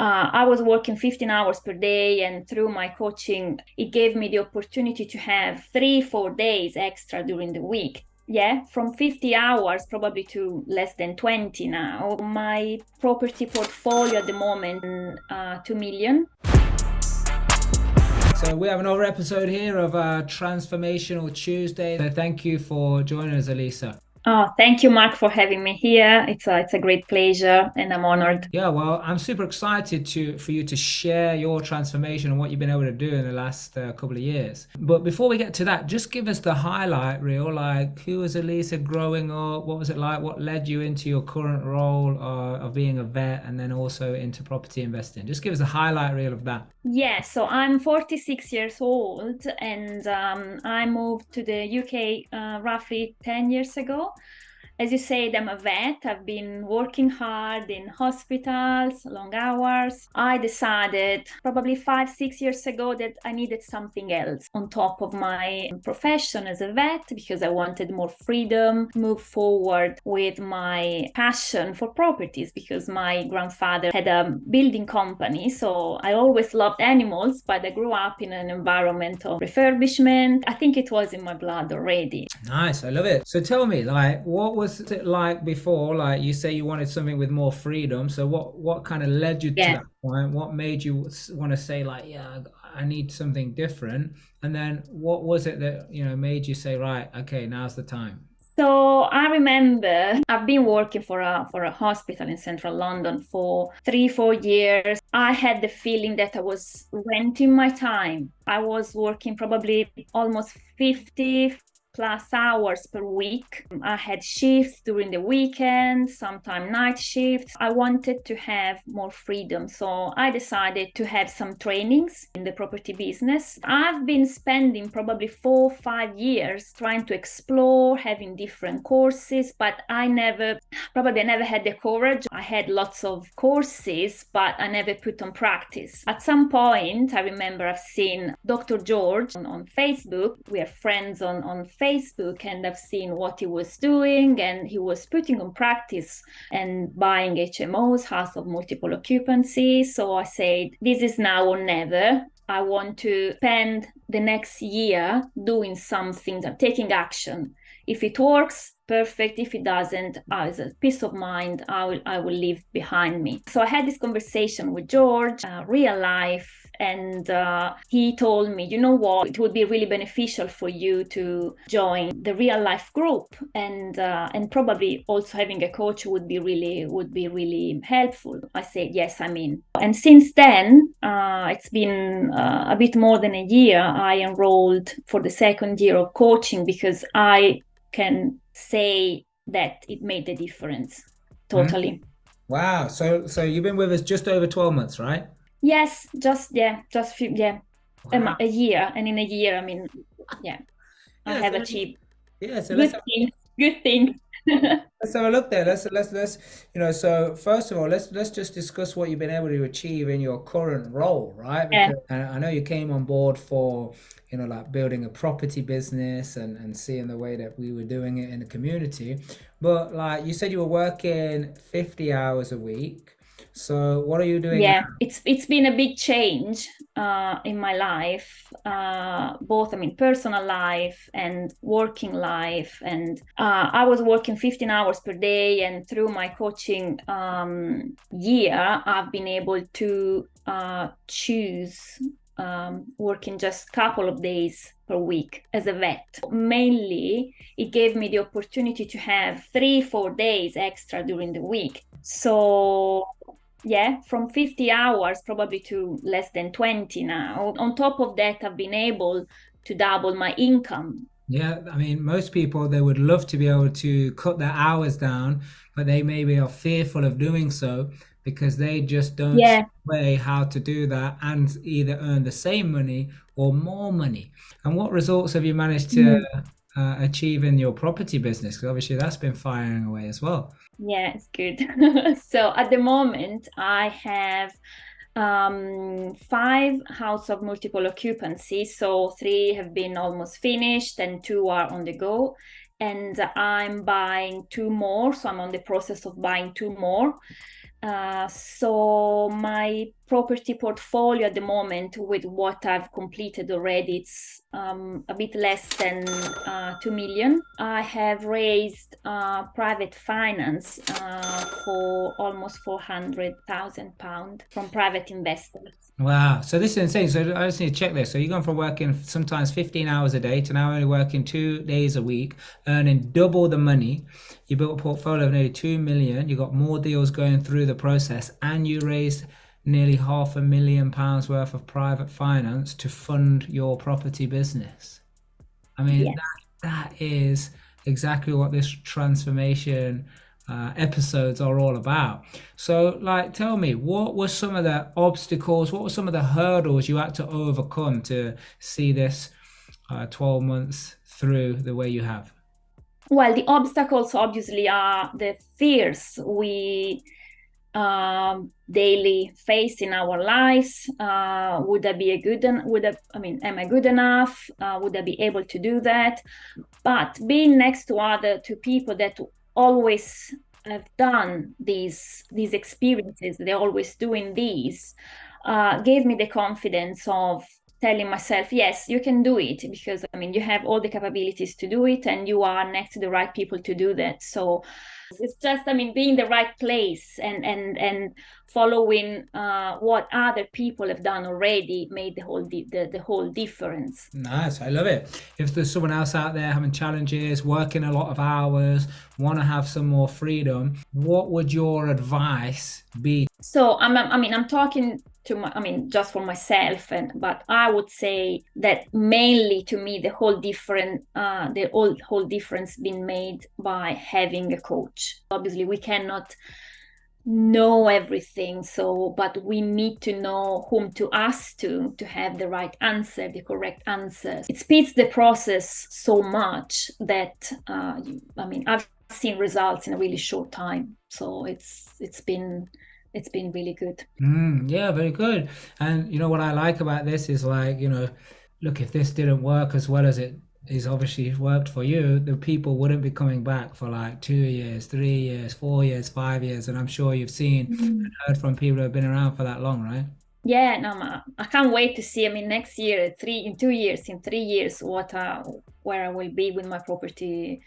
I was working 15 hours per day, and through my coaching, it gave me the opportunity to have 3-4 days extra during the week. Yeah, from 50 hours probably to less than 20 now. My property portfolio at the moment, 2 million. So we have another episode here of Transformational Tuesday. So thank you for joining us, Elisa. Oh, thank you, Mark, for having me here. It's a great pleasure, and I'm honored. Yeah, well, I'm super excited for you to share your transformation and what you've been able to do in the last couple of years. But before we get to that, just give us the highlight reel. Like, who was Elisa growing up? What was it like? What led you into your current role of being a vet, and then also into property investing? Just give us a highlight reel of that. Yeah, so I'm 46 years old, and I moved to the UK roughly 10 years ago. As you said, I'm a vet. I've been working hard in hospitals, long hours. I decided probably 5-6 years ago that I needed something else on top of my profession as a vet, because I wanted more freedom, move forward with my passion for properties, because my grandfather had a building company. So I always loved animals, but I grew up in an environment of refurbishment. I think it was in my blood already. Nice, I love it. So tell me, like, what was it like before? Like, you say you wanted something with more freedom. So what kind of led you to Yeah. that point? What made you want to say, like, yeah, I need something different? And then what was it that, made you say, right, okay, now's the time? So I remember I've been working for a hospital in central London for 3-4 years. I had the feeling that I was renting my time. I was working probably almost 50 plus hours per week. I had shifts during the weekend, sometimes night shifts. I wanted to have more freedom, so I decided to have some trainings in the property business. I've been spending probably 4-5 years trying to explore, having different courses, but I never had the courage. I had lots of courses, but I never put on practice. At some point, I remember I've seen Dr. George on Facebook. We are friends on Facebook, and I've seen what he was doing, and he was putting on practice and buying HMOs, house of multiple occupancy. So I said, this is now or never. I want to spend the next year doing something, taking action. If it works, perfect. If it doesn't, as a peace of mind, I will leave behind me. So I had this conversation with George, real life, and he told me, you know what, it would be really beneficial for you to join the real life group, and probably also having a coach would be really helpful. I said, yes, I'm in. And since then, it's been a bit more than a year. I enrolled for the second year of coaching, because I can say that it made a difference Mhm. totally. Wow. So you've been with us just over 12 months, right? Yes, just few, yeah, Wow. a year, and in a year, I mean, yeah, I Yeah, have so achieved yeah, so good things. Good things. let's have a look there. Let's so first of all, let's just discuss what you've been able to achieve in your current role, right? Yeah, Because and I know you came on board for, like building a property business and seeing the way that we were doing it in the community. But like you said, you were working 50 hours a week. So what are you doing yeah. now? It's been a big change in my life, both, I mean, personal life and working life. And I was working 15 hours per day, and through my coaching year, I've been able to choose working just a couple of days per week as a vet. Mainly, it gave me the opportunity to have 3-4 days extra during the week. So yeah, from 50 hours probably to less than 20 now. On top of that, I've been able to double my income. Yeah, I mean, most people they would love to be able to cut their hours down, but they maybe are fearful of doing so because they just don't see Yeah. a way how to do that and either earn the same money or more money. And what results have you managed to Mm. achieve in your property business? Because obviously that's been firing away as well. Yeah, it's good. So at the moment, I have 5 house of multiple occupancy. So 3 have been almost finished, and 2 are on the go. And I'm buying 2 more. So I'm on the process of buying 2 more. So my property portfolio at the moment, with what I've completed already, it's a bit less than 2 million. I have raised private finance for almost £400,000 from private investors. Wow. So this is insane. So I just need to check this. So you're going from working sometimes 15 hours a day to now only working 2 days a week, earning double the money. You built a portfolio of nearly 2 million. You got more deals going through the process, and you raised nearly £500,000 worth of private finance to fund your property business. I mean, Yes. that is exactly what this transformation episodes are all about. So, like, tell me, what were some of the obstacles? What were some of the hurdles you had to overcome to see this 12 months through the way you have? Well, the obstacles obviously are the fears we daily face in our lives. Would I be a good? Would I mean, am I good enough? Would I be able to do that? But being next to people that always have done these experiences, they're always doing these, gave me the confidence of telling myself, yes, you can do it, because I mean, you have all the capabilities to do it, and you are next to the right people to do that. So it's just, I mean, being the right place, and following what other people have done already made the whole difference. Nice, I love it. If there's someone else out there having challenges, working a lot of hours, want to have some more freedom, what would your advice be? So I mean, I'm talking to I mean, just for myself, but I would say that mainly to me, the whole difference been made by having a coach. Obviously, we cannot know everything, so but we need to know whom to ask to have the right answer, the correct answers. It speeds the process so much that I mean, I've seen results in a really short time, so it's been really good. Yeah, very good. And you know what I like about this is like, look, if this didn't work as well as it is obviously worked for you, the people wouldn't be coming back for like 2 years, 3 years, 4 years, 5 years. And I'm sure you've seen and Mm. heard from people who have been around for that long, right? Yeah, no, I can't wait to see. I mean, next year, in 2 years, in 3 years, where I will be with my property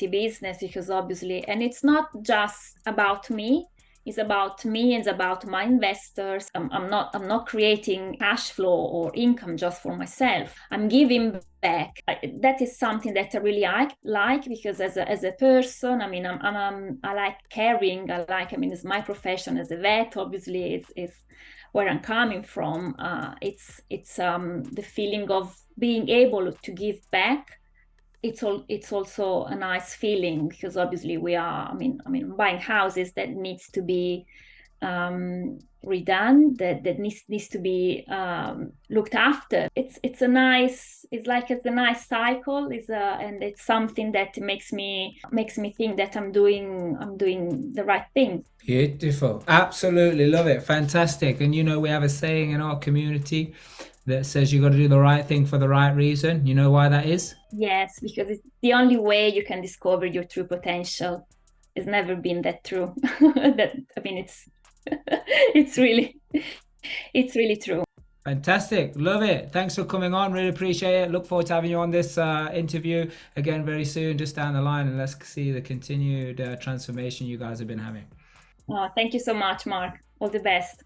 business, because obviously, and it's not just about me. It's about me, and it's about my investors. I'm not creating cash flow or income just for myself. I'm giving back. That is something that I really like, because as a person, I mean, I like caring. I mean, it's my profession as a vet. Obviously, it's where I'm coming from. It's the feeling of being able to give back. It's also a nice feeling, because obviously we are, I mean, buying houses that needs to be redone, that needs to be looked after. It's a nice cycle. And it's something that makes me think that I'm doing the right thing. Beautiful. Absolutely love it. Fantastic. And we have a saying in our community that says you got to do the right thing for the right reason. You know why that is? Yes, because it's the only way you can discover your true potential. It's never been that true. That, I mean, it's really it's really true. Fantastic. Love it. Thanks for coming on. Really appreciate it. Look forward to having you on this interview again very soon, just down the line. And let's see the continued transformation you guys have been having. Thank you so much, Mark. All the best.